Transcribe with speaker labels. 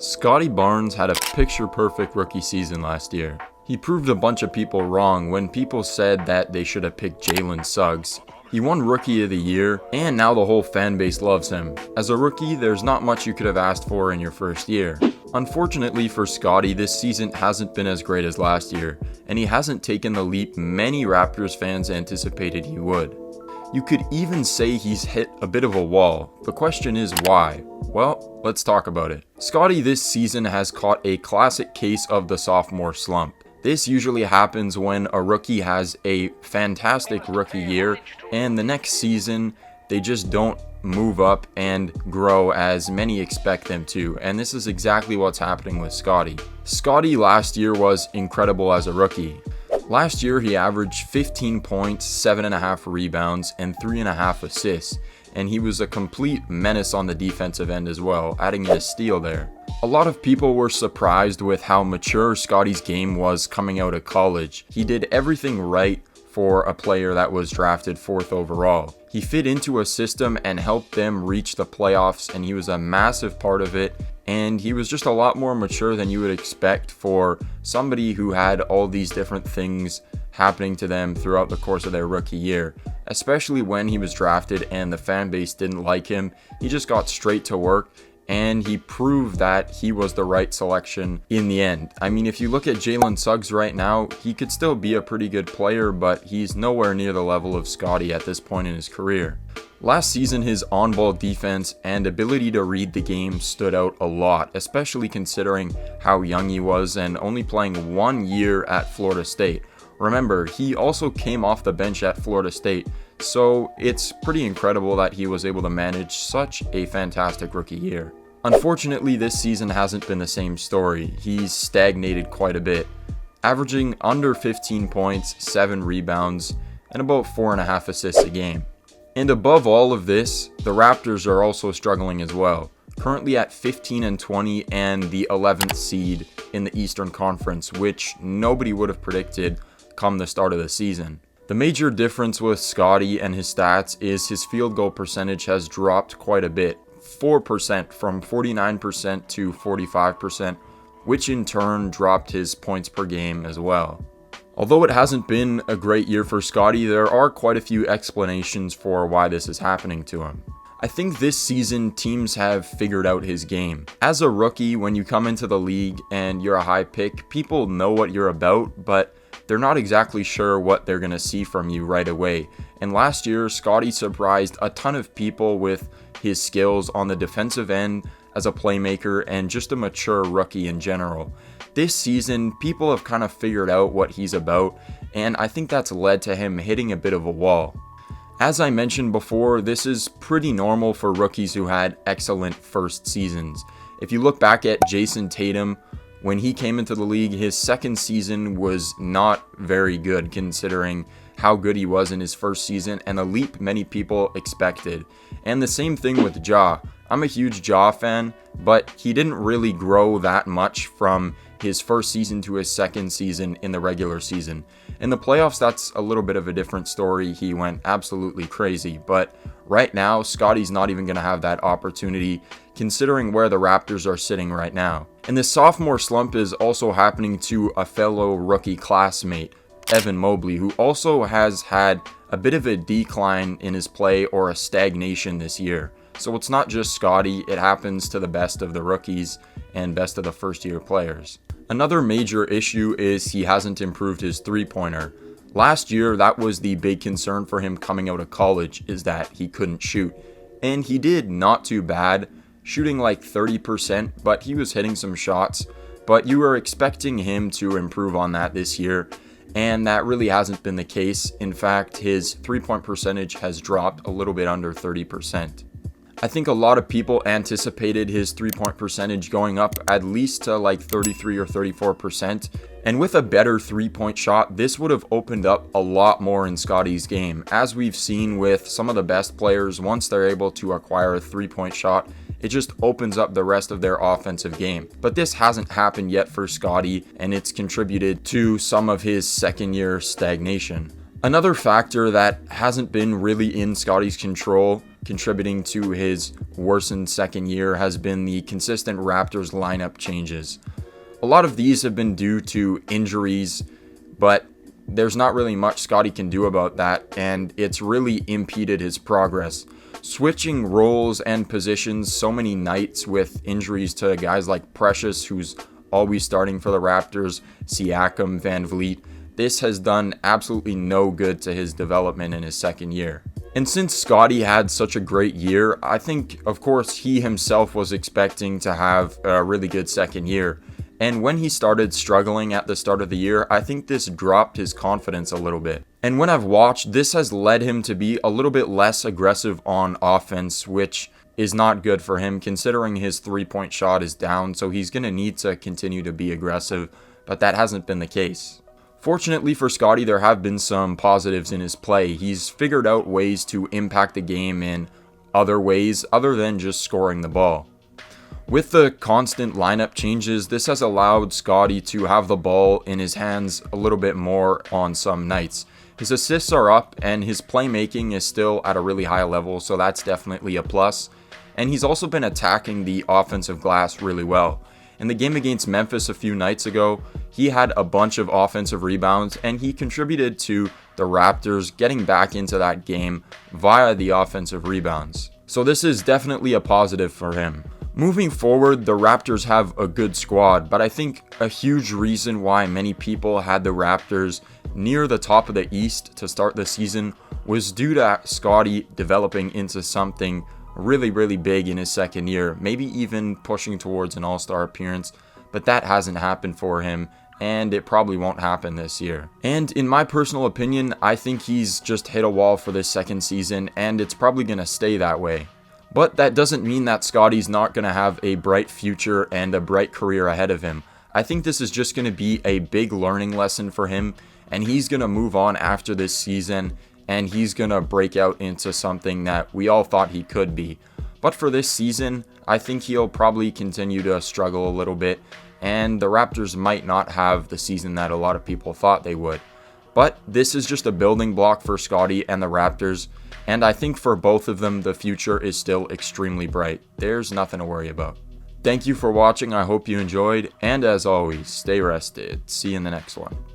Speaker 1: Scottie Barnes had a picture-perfect rookie season last year. He proved a bunch of people wrong when people said that they should have picked Jalen Suggs. He won Rookie of the Year, and now the whole fan base loves him. As a rookie, there's not much you could have asked for in your first year. Unfortunately for Scottie, this season hasn't been as great as last year, and he hasn't taken the leap many Raptors fans anticipated he would. You could even say he's hit a bit of a wall. The question is why? Well, let's talk about it. Scottie this season has caught a classic case of the sophomore slump. This usually happens when a rookie has a fantastic rookie year and the next season they just don't move up and grow as many expect them to, and this is exactly what's happening with Scottie. Scottie last year was incredible as a rookie. Last year he averaged 15 points, 7.5 rebounds, and 3.5 assists, and he was a complete menace on the defensive end as well, adding in a steal there. A lot of people were surprised with how mature Scottie's game was coming out of college. He did everything right for a player that was drafted 4th overall. He fit into a system and helped them reach the playoffs, and he was a massive part of it, and he was just a lot more mature than you would expect for somebody who had all these different things happening to them throughout the course of their rookie year. Especially when he was drafted and the fan base didn't like him, he just got straight to work, and he proved that he was the right selection in the end. I mean, if you look at Jalen Suggs right now, he could still be a pretty good player, but he's nowhere near the level of Scottie at this point in his career. Last season, his on-ball defense and ability to read the game stood out a lot, especially considering how young he was and only playing 1 year at Florida State. Remember, he also came off the bench at Florida State, so it's pretty incredible that he was able to manage such a fantastic rookie year. Unfortunately, this season hasn't been the same story. He's stagnated quite a bit, averaging under 15 points, 7 rebounds, and about 4.5 assists a game. And above all of this, the Raptors are also struggling as well, currently at 15-20 and the 11th seed in the Eastern Conference, which nobody would have predicted come the start of the season. The major difference with Scottie and his stats is his field goal percentage has dropped quite a bit, 4% from 49% to 45%, which in turn dropped his points per game as well. Although it hasn't been a great year for Scottie, there are quite a few explanations for why this is happening to him. I think this season teams have figured out his game. As a rookie, when you come into the league and you're a high pick, people know what you're about, but they're not exactly sure what they're going to see from you right away. And last year, Scottie surprised a ton of people with his skills on the defensive end as a playmaker and just a mature rookie in general. This season, people have kind of figured out what he's about, and I think that's led to him hitting a bit of a wall. As I mentioned before, this is pretty normal for rookies who had excellent first seasons. If you look back at Jason Tatum, when he came into the league, his second season was not very good considering how good he was in his first season and the leap many people expected. And the same thing with Ja. I'm a huge Ja fan, but he didn't really grow that much from his first season to his second season in the regular season. In the playoffs, that's a little bit of a different story. He went absolutely crazy, but right now, Scottie's not even going to have that opportunity considering where the Raptors are sitting right now. And the sophomore slump is also happening to a fellow rookie classmate, Evan Mobley, who also has had a bit of a decline in his play or a stagnation this year. So it's not just Scottie, it happens to the best of the rookies and best of the first-year players. Another major issue is he hasn't improved his three-pointer. Last year, that was the big concern for him coming out of college, is that he couldn't shoot. And he did not too bad, shooting like 30%, but he was hitting some shots. But you were expecting him to improve on that this year, and that really hasn't been the case. In fact, his three-point percentage has dropped a little bit under 30%. I think a lot of people anticipated his three-point percentage going up at least to like 33 or 34%. And with a better three-point shot, this would have opened up a lot more in Scottie's game. As we've seen with some of the best players, once they're able to acquire a three-point shot, it just opens up the rest of their offensive game. But this hasn't happened yet for Scottie, and it's contributed to some of his second-year stagnation. Another factor that hasn't been really in Scottie's control contributing to his worsened second year has been the consistent Raptors lineup changes. A lot of these have been due to injuries, but there's not really much Scotty can do about that, and it's really impeded his progress. Switching roles and positions so many nights with injuries to guys like Precious, who's always starting for the Raptors, Siakam, Van Vliet, this has done absolutely no good to his development in his second year. And since Scotty had such a great year, I think, of course, he himself was expecting to have a really good second year. And when he started struggling at the start of the year, I think this dropped his confidence a little bit. And when I've watched, this has led him to be a little bit less aggressive on offense, which is not good for him considering his three-point shot is down, so he's going to need to continue to be aggressive, but that hasn't been the case. Fortunately for Scotty, there have been some positives in his play. He's figured out ways to impact the game in other ways other than just scoring the ball. With the constant lineup changes, this has allowed Scotty to have the ball in his hands a little bit more on some nights. His assists are up and his playmaking is still at a really high level, so that's definitely a plus. And he's also been attacking the offensive glass really well. In the game against Memphis a few nights ago, he had a bunch of offensive rebounds and he contributed to the Raptors getting back into that game via the offensive rebounds. So this is definitely a positive for him. Moving forward, the Raptors have a good squad, but I think a huge reason why many people had the Raptors near the top of the East to start the season was due to Scotty developing into something really big in his second year, maybe even pushing towards an all-star appearance, but that hasn't happened for him, and it probably won't happen this year. And in my personal opinion, I think he's just hit a wall for this second season, and it's probably going to stay that way. But that doesn't mean that Scotty's not going to have a bright future and a bright career ahead of him. I think this is just going to be a big learning lesson for him, and he's going to move on after this season, and he's going to break out into something that we all thought he could be. But for this season, I think he'll probably continue to struggle a little bit, and the Raptors might not have the season that a lot of people thought they would. But this is just a building block for Scotty and the Raptors, and I think for both of them, the future is still extremely bright. There's nothing to worry about. Thank you for watching. I hope you enjoyed, and as always, stay rested. See you in the next one.